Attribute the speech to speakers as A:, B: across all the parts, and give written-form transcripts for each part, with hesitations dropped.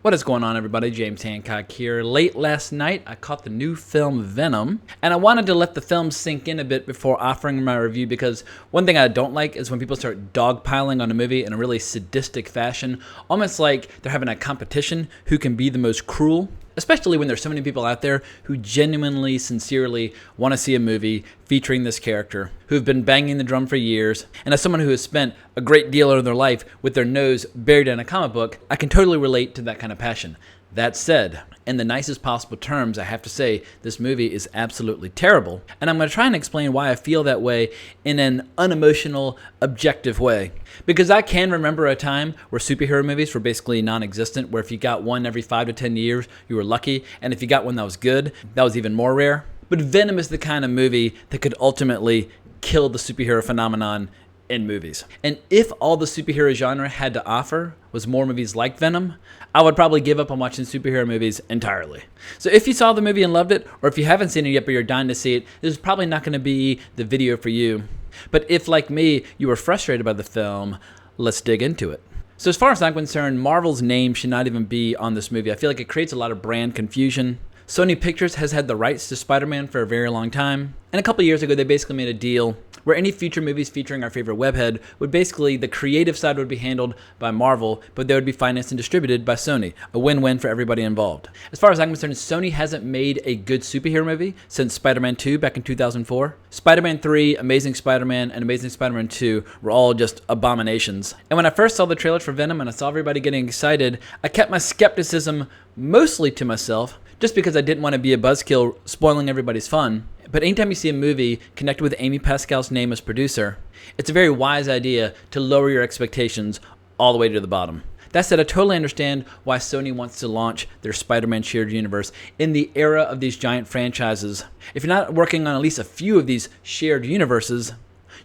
A: What is going on, everybody? James Hancock here. Late last night, I caught the new film Venom, and I wanted to let the film sink in a bit before offering my review, because one thing I don't like is when people start dogpiling on a movie in a really sadistic fashion, almost like they're having a competition who can be the most cruel. Especially when there's so many people out there who genuinely, sincerely want to see a movie featuring this character, who've been banging the drum for years. And as someone who has spent a great deal of their life with their nose buried in a comic book, I can totally relate to that kind of passion. That said, in the nicest possible terms, I have to say this movie is absolutely terrible. And I'm going to try and explain why I feel that way in an unemotional, objective way. Because I can remember a time where superhero movies were basically non-existent, where if you got one every 5 to 10 years, you were lucky. And if you got one that was good, that was even more rare. But Venom is the kind of movie that could ultimately kill the superhero phenomenon in movies. And if all the superhero genre had to offer was more movies like Venom, I would probably give up on watching superhero movies entirely. So if you saw the movie and loved it, or if you haven't seen it yet but you're dying to see it, this is probably not going to be the video for you. But if, like me, you were frustrated by the film, let's dig into it. So as far as I'm concerned, Marvel's name should not even be on this movie. I feel like it creates a lot of brand confusion. Sony Pictures has had the rights to Spider-Man for a very long time. And a couple years ago, they basically made a deal where any future movies featuring our favorite webhead would basically, the creative side would be handled by Marvel, but they would be financed and distributed by Sony. A win-win for everybody involved. As far as I'm concerned, Sony hasn't made a good superhero movie since Spider-Man 2 back in 2004. Spider-Man 3, Amazing Spider-Man, and Amazing Spider-Man 2 were all just abominations. And when I first saw the trailers for Venom and I saw everybody getting excited, I kept my skepticism mostly to myself, just because I didn't want to be a buzzkill spoiling everybody's fun. But anytime you see a movie connected with Amy Pascal's name as producer, it's a very wise idea to lower your expectations all the way to the bottom. That said, I totally understand why Sony wants to launch their Spider-Man shared universe in the era of these giant franchises. If you're not working on at least a few of these shared universes,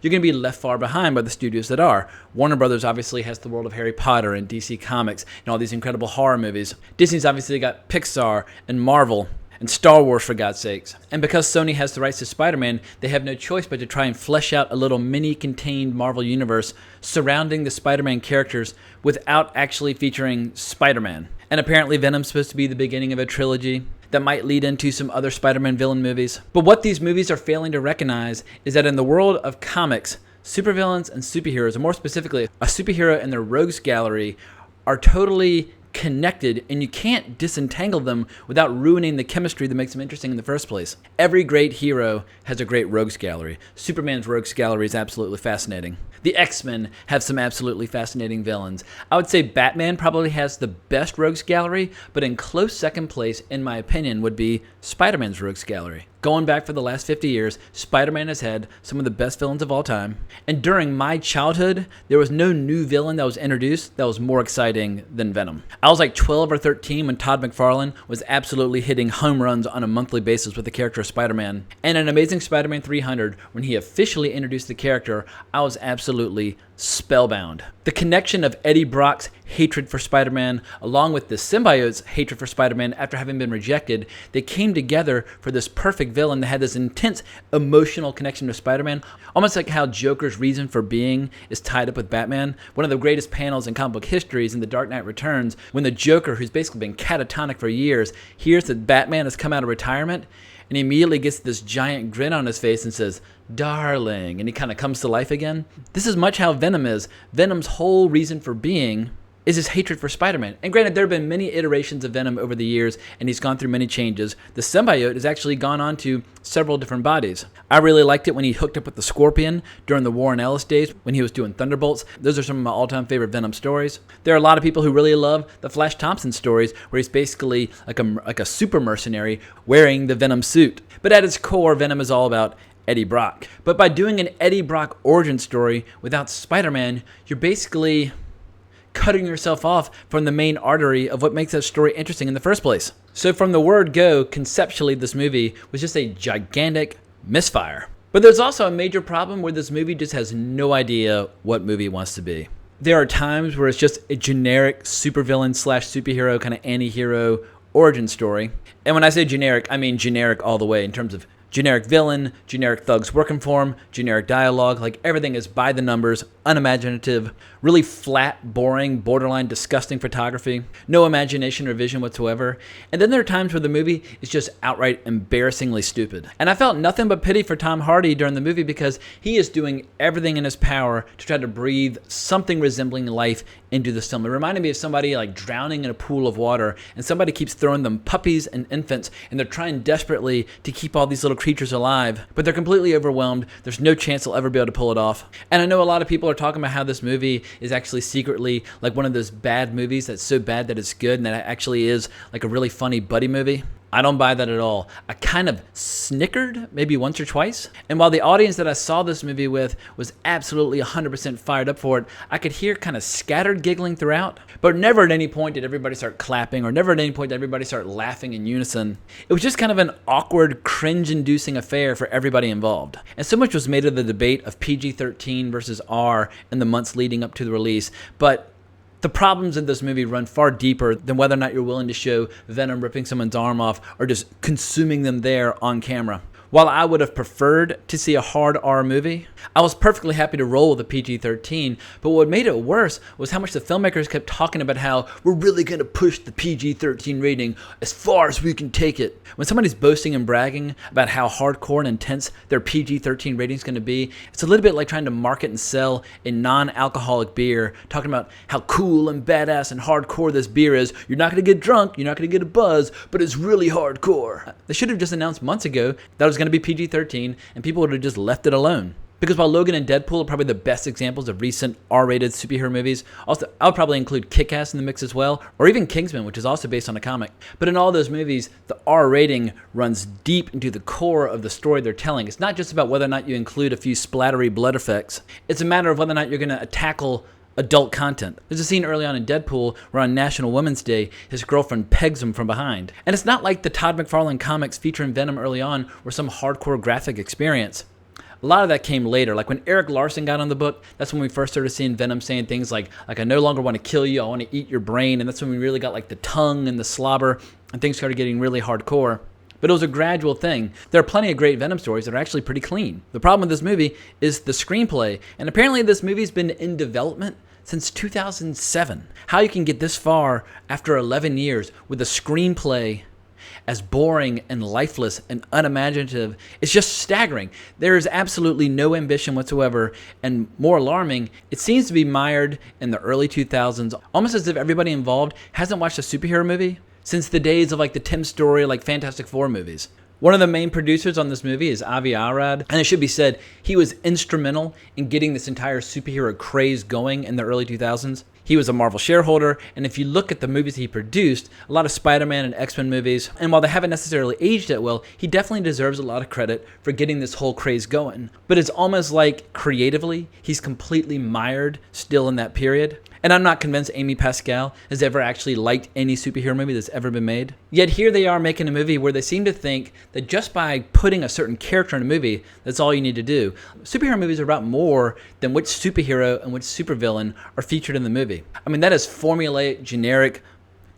A: you're going to be left far behind by the studios that are. Warner Brothers obviously has the world of Harry Potter and DC Comics and all these incredible horror movies. Disney's obviously got Pixar and Marvel and Star Wars, for God's sakes. And because Sony has the rights to Spider-Man, they have no choice but to try and flesh out a little mini-contained Marvel universe surrounding the Spider-Man characters without actually featuring Spider-Man. And apparently Venom's supposed to be the beginning of a trilogy that might lead into some other Spider-Man villain movies. But what these movies are failing to recognize is that in the world of comics, supervillains and superheroes, or more specifically, a superhero and their rogues gallery, are totally connected, and you can't disentangle them without ruining the chemistry that makes them interesting in the first place. Every great hero has a great rogues gallery. Superman's rogues gallery is absolutely fascinating. The X-Men have some absolutely fascinating villains. I would say Batman probably has the best rogues gallery, but in close second place, in my opinion, would be Spider-Man's rogues gallery. Going back for the last 50 years, Spider-Man has had some of the best villains of all time. And during my childhood, there was no new villain that was introduced that was more exciting than Venom. I was like 12 or 13 when Todd McFarlane was absolutely hitting home runs on a monthly basis with the character of Spider-Man. And in Amazing Spider-Man 300, when he officially introduced the character, I was absolutely spellbound. The connection of Eddie Brock's hatred for Spider-Man along with the symbiote's hatred for Spider-Man after having been rejected, they came together for this perfect villain that had this intense emotional connection to Spider-Man, almost like how Joker's reason for being is tied up with Batman. One of the greatest panels in comic book history is in The Dark Knight Returns, when the Joker, who's basically been catatonic for years, hears that Batman has come out of retirement, and he immediately gets this giant grin on his face and says, "Darling," and he kind of comes to life again. This is much how Venom is. Venom's whole reason for being is his hatred for Spider-Man. And granted, there have been many iterations of Venom over the years, and he's gone through many changes. The symbiote has actually gone on to several different bodies. I really liked it when he hooked up with the Scorpion during the Warren Ellis days when he was doing Thunderbolts. Those are some of my all-time favorite Venom stories. There are a lot of people who really love the Flash Thompson stories, where he's basically like a super mercenary wearing the Venom suit. But at its core, Venom is all about Eddie Brock. But by doing an Eddie Brock origin story without Spider-Man, you're basically cutting yourself off from the main artery of what makes that story interesting in the first place. So from the word go, conceptually, this movie was just a gigantic misfire. But there's also a major problem where this movie just has no idea what movie it wants to be. There are times where it's just a generic supervillain slash superhero kind of anti-hero origin story. And when I say generic, I mean generic all the way in terms of Generic villain, generic thugs working for him, generic dialogue, like everything is by the numbers, unimaginative, really flat, boring, borderline disgusting photography, no imagination or vision whatsoever. And then there are times where the movie is just outright embarrassingly stupid. And I felt nothing but pity for Tom Hardy during the movie because he is doing everything in his power to try to breathe something resembling life into this film. It reminded me of somebody like drowning in a pool of water, and somebody keeps throwing them puppies and infants, and they're trying desperately to keep all these little creatures alive, but they're completely overwhelmed. There's no chance they'll ever be able to pull it off. And I know a lot of people are talking about how this movie is actually secretly like one of those bad movies that's so bad that it's good, and that it actually is like a really funny buddy movie. I don't buy that at all. I kind of snickered maybe once or twice. And while the audience that I saw this movie with was absolutely 100% fired up for it, I could hear kind of scattered giggling throughout. But never at any point did everybody start clapping, or never at any point did everybody start laughing in unison. It was just kind of an awkward, cringe-inducing affair for everybody involved. And so much was made of the debate of PG-13 versus R in the months leading up to the release. But the problems in this movie run far deeper than whether or not you're willing to show Venom ripping someone's arm off or just consuming them there on camera. While I would have preferred to see a hard R movie, I was perfectly happy to roll with a PG-13, but what made it worse was how much the filmmakers kept talking about how we're really going to push the PG-13 rating as far as we can take it. When somebody's boasting and bragging about how hardcore and intense their PG-13 rating is going to be, it's a little bit like trying to market and sell a non-alcoholic beer, talking about how cool and badass and hardcore this beer is. You're not going to get drunk, you're not going to get a buzz, but it's really hardcore. They should have just announced months ago that it was going to be PG-13, and people would have just left it alone. Because while Logan and Deadpool are probably the best examples of recent R-rated superhero movies, also I would probably include Kick-Ass in the mix as well, or even Kingsman, which is also based on a comic. But in all those movies, the R rating runs deep into the core of the story they're telling. It's not just about whether or not you include a few splattery blood effects. It's a matter of whether or not you're going to tackle adult content. There's a scene early on in Deadpool where on National Women's Day, his girlfriend pegs him from behind. And it's not like the Todd McFarlane comics featuring Venom early on were some hardcore graphic experience. A lot of that came later. Like when Eric Larson got on the book, that's when we first started seeing Venom saying things like I no longer want to kill you, I want to eat your brain. And that's when we really got like the tongue and the slobber, and things started getting really hardcore. But it was a gradual thing. There are plenty of great Venom stories that are actually pretty clean. The problem with this movie is the screenplay. And apparently this movie's been in development since 2007. How you can get this far after 11 years with a screenplay as boring and lifeless and unimaginative is just staggering. There is absolutely no ambition whatsoever, and more alarming, it seems to be mired in the early 2000s, almost as if everybody involved hasn't watched a superhero movie since the days of like the Tim Story, like Fantastic Four movies. One of the main producers on this movie is Avi Arad, and it should be said, he was instrumental in getting this entire superhero craze going in the early 2000s. He was a Marvel shareholder, and if you look at the movies he produced, a lot of Spider-Man and X-Men movies, and while they haven't necessarily aged that well, he definitely deserves a lot of credit for getting this whole craze going. But it's almost like, creatively, he's completely mired still in that period. And I'm not convinced Amy Pascal has ever actually liked any superhero movie that's ever been made. Yet here they are making a movie where they seem to think that just by putting a certain character in a movie, that's all you need to do. Superhero movies are about more than which superhero and which supervillain are featured in the movie. I mean, that is formulaic, generic,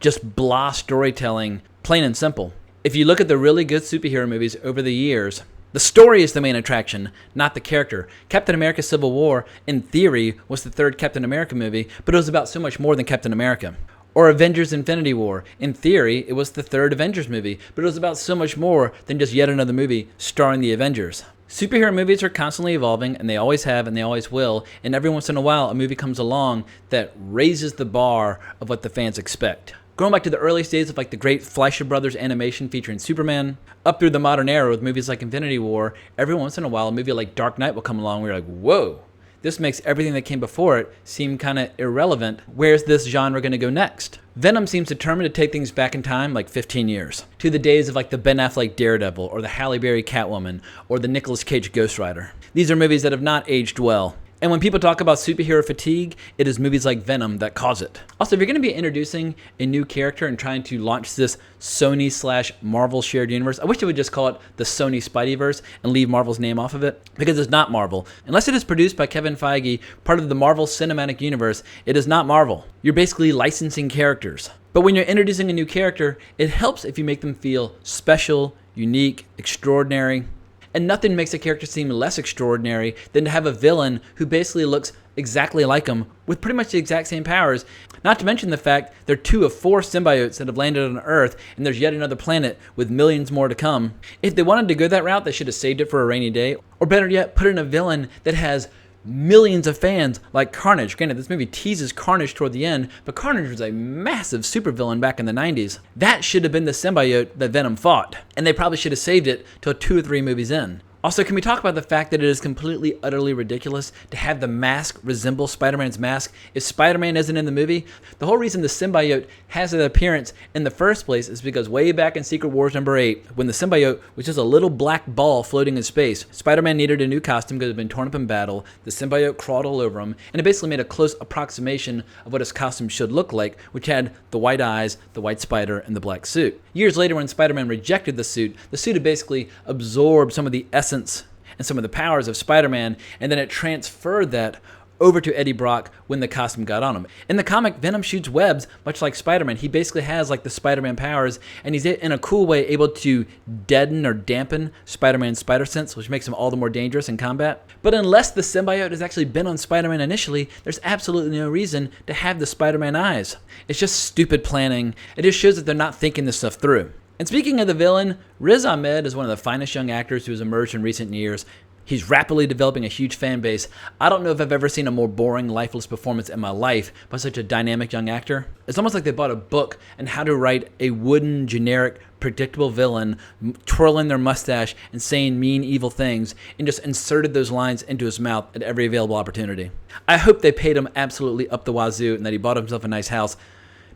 A: just blah storytelling, plain and simple. If you look at the really good superhero movies over the years, the story is the main attraction, not the character. Captain America Civil War, in theory, was the third Captain America movie, but it was about so much more than Captain America. Or Avengers Infinity War, in theory, it was the third Avengers movie, but it was about so much more than just yet another movie starring the Avengers. Superhero movies are constantly evolving, and they always have, and they always will, and every once in a while a movie comes along that raises the bar of what the fans expect. Going back to the earliest days of like the great Fleischer Brothers animation featuring Superman, up through the modern era with movies like Infinity War, every once in a while a movie like Dark Knight will come along where you're like, whoa, this makes everything that came before it seem kind of irrelevant. Where's this genre going to go next? Venom seems determined to take things back in time like 15 years, to the days of like the Ben Affleck Daredevil, or the Halle Berry Catwoman, or the Nicolas Cage Ghost Rider. These are movies that have not aged well. And when people talk about superhero fatigue, it is movies like Venom that cause it. Also, if you're going to be introducing a new character and trying to launch this Sony/Marvel shared universe, I wish they would just call it the Sony Spideyverse and leave Marvel's name off of it, because it's not Marvel. Unless it is produced by Kevin Feige, part of the Marvel Cinematic Universe, it is not Marvel. You're basically licensing characters. But when you're introducing a new character, it helps if you make them feel special, unique, extraordinary. And nothing makes a character seem less extraordinary than to have a villain who basically looks exactly like him with pretty much the exact same powers. Not to mention the fact they're 2 of 4 symbiotes that have landed on Earth, and there's yet another planet with millions more to come. If they wanted to go that route, they should have saved it for a rainy day. Or better yet, put in a villain that has millions of fans like Carnage. Granted, this movie teases Carnage toward the end, but Carnage was a massive supervillain back in the 90s. That should have been the symbiote that Venom fought, and they probably should have saved it till 2 or 3 movies in. Also, can we talk about the fact that it is completely, utterly ridiculous to have the mask resemble Spider-Man's mask if Spider-Man isn't in the movie? The whole reason the symbiote has an appearance in the first place is because way back in Secret Wars #8, when the symbiote was just a little black ball floating in space, Spider-Man needed a new costume because it had been torn up in battle. The symbiote crawled all over him, and it basically made a close approximation of what his costume should look like, which had the white eyes, the white spider, and the black suit. Years later, when Spider-Man rejected the suit had basically absorbed some of the essence and some of the powers of Spider-Man, and then it transferred that over to Eddie Brock when the costume got on him. In the comic, Venom shoots webs, much like Spider-Man. He basically has like the Spider-Man powers, and he's in a cool way able to deaden or dampen Spider-Man's spider sense, which makes him all the more dangerous in combat. But unless the symbiote has actually been on Spider-Man initially, there's absolutely no reason to have the Spider-Man eyes. It's just stupid planning. It just shows that they're not thinking this stuff through. And speaking of the villain, Riz Ahmed is one of the finest young actors who has emerged in recent years. He's rapidly developing a huge fan base. I don't know if I've ever seen a more boring, lifeless performance in my life by such a dynamic young actor. It's almost like they bought a book on how to write a wooden, generic, predictable villain, twirling their mustache and saying mean, evil things, and just inserted those lines into his mouth at every available opportunity. I hope they paid him absolutely up the wazoo and that he bought himself a nice house,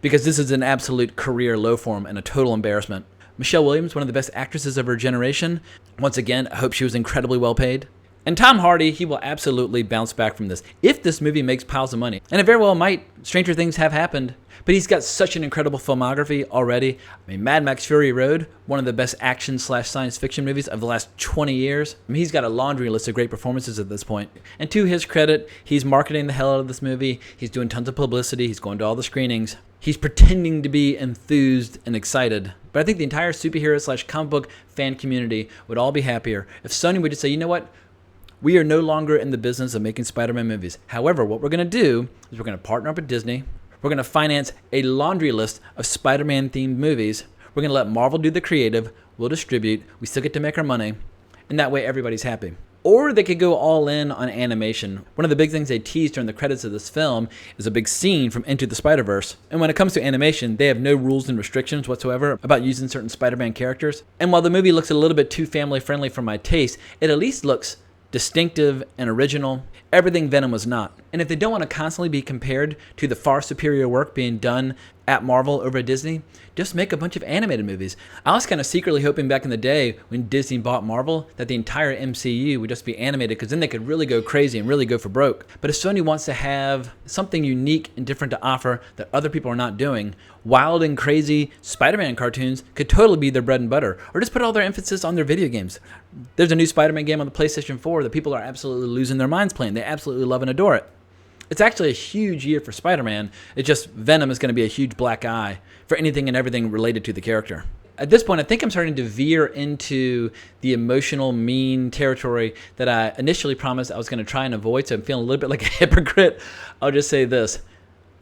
A: because this is an absolute career low for him and a total embarrassment. Michelle Williams, one of the best actresses of her generation. Once again, I hope she was incredibly well paid. And Tom Hardy, he will absolutely bounce back from this if this movie makes piles of money. And it very well might. Stranger things have happened. But he's got such an incredible filmography already. I mean, Mad Max Fury Road, one of the best action/science fiction movies of the last 20 years. I mean, he's got a laundry list of great performances at this point. And to his credit, he's marketing the hell out of this movie. He's doing tons of publicity. He's going to all the screenings. He's pretending to be enthused and excited. But I think the entire superhero/comic book fan community would all be happier if Sony would just say, you know what? We are no longer in the business of making Spider-Man movies. However, what we're going to do is we're going to partner up with Disney. We're going to finance a laundry list of Spider-Man themed movies. We're going to let Marvel do the creative. We'll distribute. We still get to make our money. And that way everybody's happy. Or they could go all in on animation. One of the big things they teased during the credits of this film is a big scene from Into the Spider-Verse. And when it comes to animation, they have no rules and restrictions whatsoever about using certain Spider-Man characters. And while the movie looks a little bit too family-friendly for my taste, it at least looks distinctive and original. Everything Venom was not. And if they don't want to constantly be compared to the far superior work being done at Marvel over at Disney, just make a bunch of animated movies. I was kind of secretly hoping back in the day when Disney bought Marvel that the entire MCU would just be animated, because then they could really go crazy and really go for broke. But if Sony wants to have something unique and different to offer that other people are not doing, wild and crazy Spider-Man cartoons could totally be their bread and butter, or just put all their emphasis on their video games. There's a new Spider-Man game on the PlayStation 4 that people are absolutely losing their minds playing. They absolutely love and adore it. It's actually a huge year for Spider-Man. It's just Venom is going to be a huge black eye for anything and everything related to the character. At this point, I think I'm starting to veer into the emotional, mean territory that I initially promised I was going to try and avoid, so I'm feeling a little bit like a hypocrite. I'll just say this.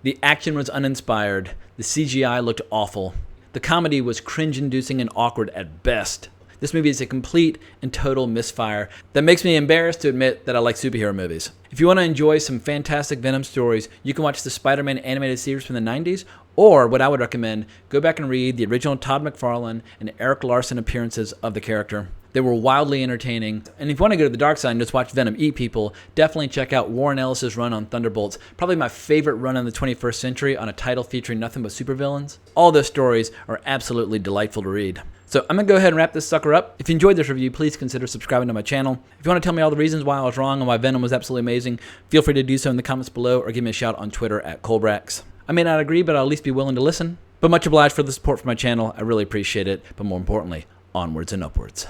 A: The action was uninspired. The CGI looked awful. The comedy was cringe-inducing and awkward at best. This movie is a complete and total misfire that makes me embarrassed to admit that I like superhero movies. If you want to enjoy some fantastic Venom stories, you can watch the Spider-Man animated series from the 90s, or what I would recommend, go back and read the original Todd McFarlane and Eric Larson appearances of the character. They were wildly entertaining. And if you want to go to the dark side and just watch Venom eat people, definitely check out Warren Ellis's run on Thunderbolts. Probably my favorite run in the 21st century on a title featuring nothing but supervillains. All those stories are absolutely delightful to read. So I'm going to go ahead and wrap this sucker up. If you enjoyed this review, please consider subscribing to my channel. If you want to tell me all the reasons why I was wrong and why Venom was absolutely amazing, feel free to do so in the comments below, or give me a shout on Twitter at Colbrax. I may not agree, but I'll at least be willing to listen. But much obliged for the support for my channel. I really appreciate it. But more importantly, onwards and upwards.